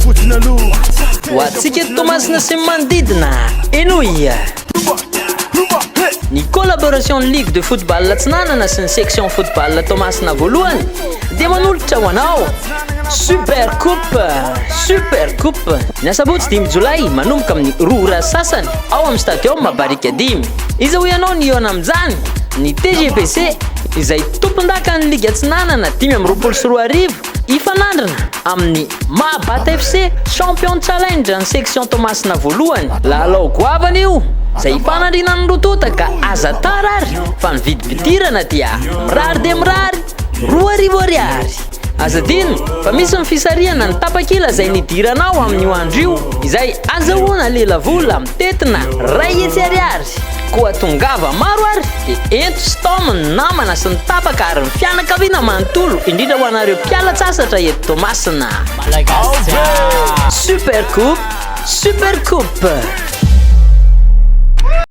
ho atsika Tomasina sy manodidina enoy ny collaboration Ligue de football Atsinanana sy ny section football Tomasina voalohany dia manolotra ho anao Super Coupe ny asabotsy 5 jolay manomboka amin'ny 2 ora sasany ao amin'ny stadium Barika 10 izy ho ianao ny iona amin'izany ny TGBC izay tompon-daka ny Ligue Atsinanana 5-24 ifanandrana amin'ny MAHABAT FC Champion Challenge ny section Tomasina voalohany lalao goavana io zay fanandrina ny rotota ka aza tarary fa ny vidibidirana dia mirary de mirary 2 ariary azadino fa misy ny fisariana ny tapakila zay nidiranao amin'ny andro io izay azahoana lelavola mitetina ray ariary koa tongava maro ary dia ento sy taominy namana sy ny tapaka ary ny fianakaviana manontolo indrindra ho anareo mpiala-tsasatra eto Tomasina Super Coupe